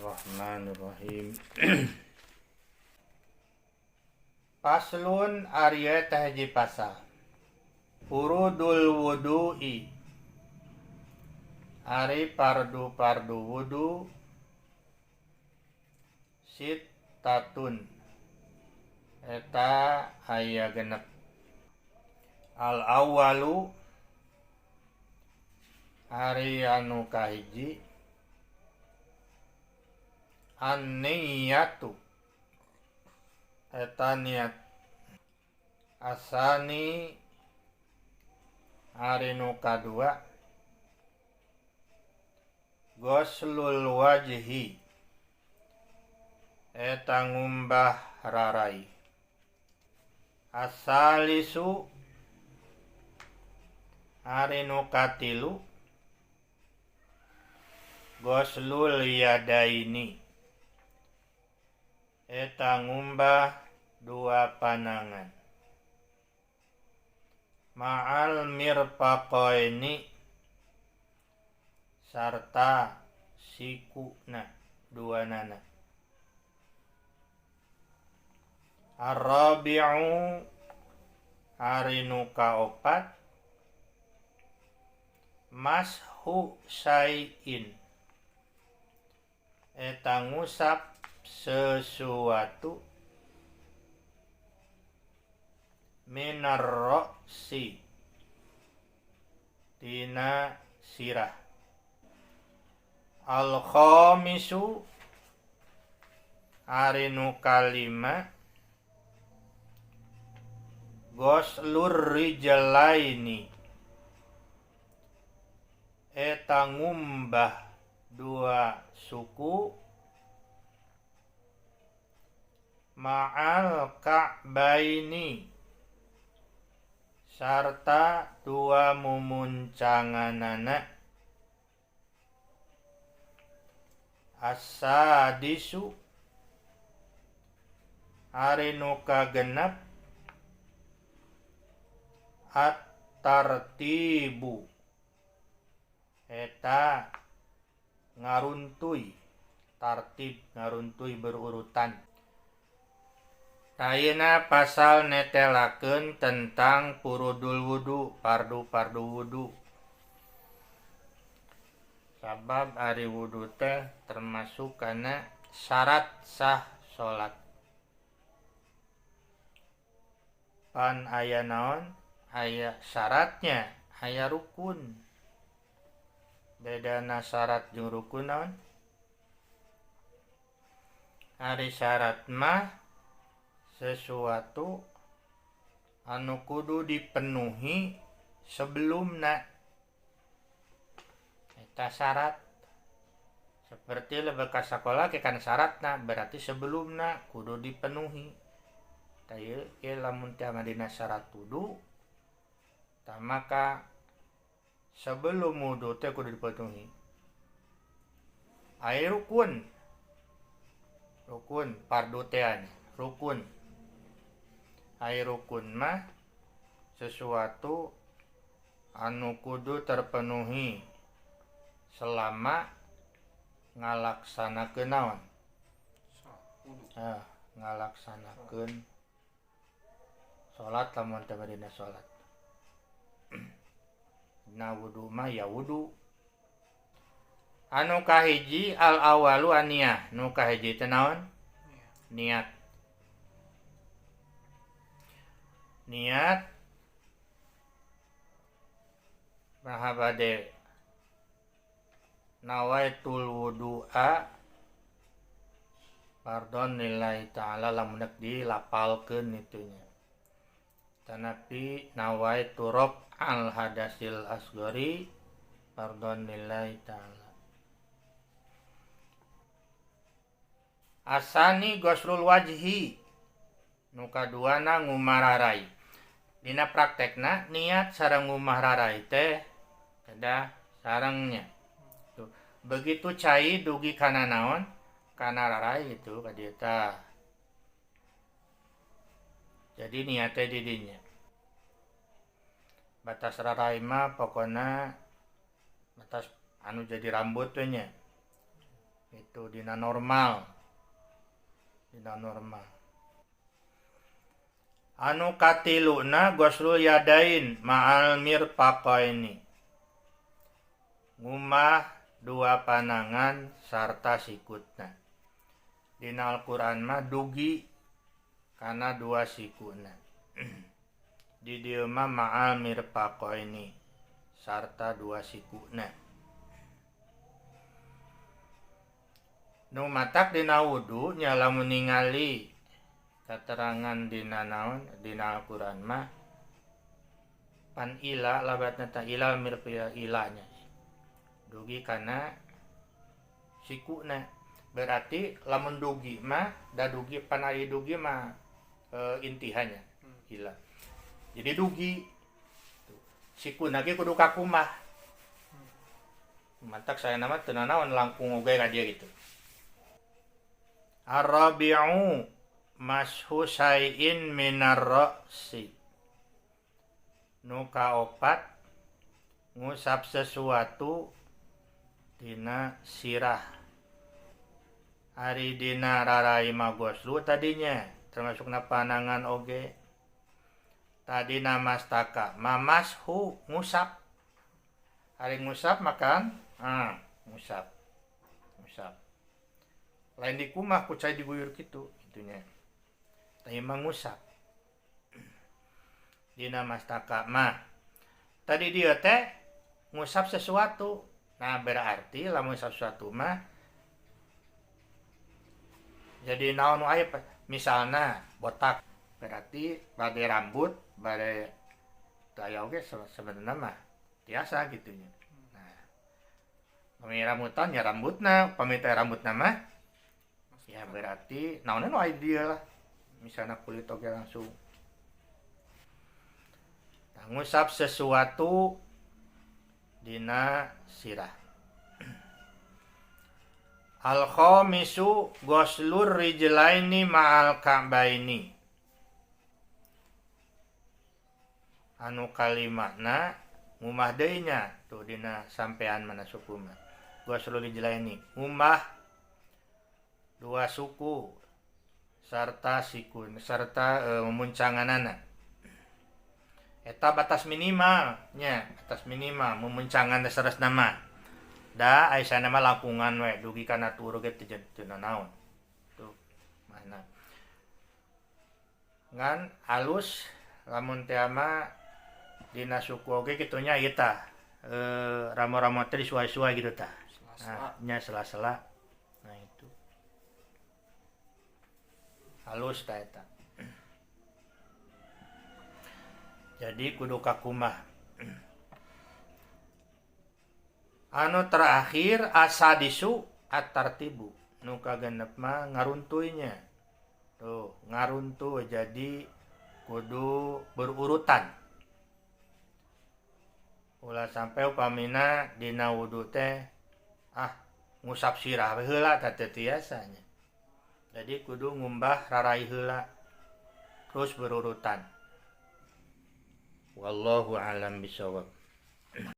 Bismillahirrahmanirrahim. Paslun Arya tahji pasal. Furudul wudu'i. Ari pardu wudu sittatun. Eta aya genep. Al awwalu ari anu kahiji an-niyatu eta niat. Asani ari nu kadua ghuslul wajhi eta ngumbah rarai. Asalisu ari nu katilu ghuslul yadaini eta ngumbah dua panangan. Ma'al mirfaqaini sarta sikuna dua nana. Ar-rabi'u ari nu kaopat mashu syai'in eta ngusap sesuatu minar ro'si tina sirah. Al khamisu ari nu kalima ghuslur rijlaini eta ngumbah dua suku ma'al ka'baini sarta dua mumuncanganana. As-sadisu ari nu kagenep at-tartibu eta ngaruntuy, tartib ngaruntuy berurutan. Ayeuna pasal netelakeun tentang furudul wudu, pardu wudu. Sabab ari wudu teh termasuk kana syarat sah salat. Pan aya naon? Aya syaratnya, aya rukun. Bedana syarat jeung rukun naon? Ari syarat mah sesuatu anu kudu dipenuhi sebelumna. Eta syarat. Seperti lebih ka sakola ke kan syaratna berarti sebelumna kudu dipenuhi. Teu ieu lamun teh dina syarat wudu tah maka sebelum wudu teh kudu dipenuhi. Aya rukun. Rukun pardu teh rukun. Aya rukun mah sesuatu anu kudu terpenuhi selama ngalaksanakeun naon? Ngalaksanakeun salat lamun teu dina salat. Na wudu mah ya wudu. Anu kahiji al awalu aniyah, nu kahiji teh naon? Niat. Niat maha bade nawaitul wudu'a pardon lillahi ta'ala lamun dilapalkeun itunya. Tanapi nawaitu rob al hadasil asgori pardon lillahi ta'ala. Asani ghuslul wajhi nu kaduana ngumararai. Dina praktekna niat sareng ngumah rarai teh ada sarengnya. Tuh. Begitu cai dugi kana naon? Kana rarai itu ka dieu tah. Jadi niatnya di dinya. Batas rarai mah pokona batas anu jadi rambut we nya. itu dina normal. Anu katiluna ghuslul yadain ma'al mirfaqaini, ngumah dua panangan sarta sikutna. Dina Al-Quran mah dugi kana dua sikutna. Di dieu mah ma'al mirfaqaini sarta dua sikutna. Nu matak dina wudu nya lamun ningali katerangan dina naon dina Al-Quran mah pan ila labatna ta ilal mirfiya ilanya dugi kana sikuna, berarti lamun dugi mah da dugi pan ari dugi mah intihannya ila, jadi dugi sikuna ge kudu kakumah. Mantak saya nama teu naon langkung oge ka dia gitu. Ar-rabi'u mashu syai'in minar ra'si, nu kaopat ngusap sesuatu dina sirah. Ari dina rarai magoslu tadinya termasuk na panangan oge. Tadi namastaka mamashu ngusap. Ari ngusap makan ngusap. Lain di kumah kucai diguyur gitu itunya. Tapi mangusap. Dina mastaka mah. Tadi dia teh ngusap sesuatu. Nah berarti lamun sesuatu mah jadi naon wae misalna botak berarti bade rambut bade daya oge sebenarnya mah biasa gitunya. Nah pami rambutan ya rambutna, pami teh rambutna mah ya berarti naonnya no idea lah, misalnya kulit oge langsung. Nah, ngusap sesuatu dina sirah. Al-khamisu ghuslur rijlaini ma'al ka'baini, anu kalimatna ngumah deui nya tuh dina sampean mana suku mah. Ghuslur rijlaini ngumah dua suku sarta sikun sarta memuncanganana. Eta batas minimal nya, batas minimal memuncangan sanes nama. Da aisyah nama langkungan we dugi kana turu ge teu naon. Tuh mana. Ngan halus lamun teh mah dina suku oge kitu nya ieu tah ramo-ramo teh disuai-suai gitu tah. Nah, nya sela-sela. Nah itu. Halus ta eta. Jadi kudu kakumah. Anu terakhir asadisu at-tartibu, nu kagenep mah ngaruntuynya. Tuh, ngaruntuh jadi kudu berurutan. Ulah sampai upamina dina wudu teh ngusap sirah we heula tah teu tiasanya. Jadi kudu ngumbah rarai heula terus berurutan. Wallahu a'lam bishawab.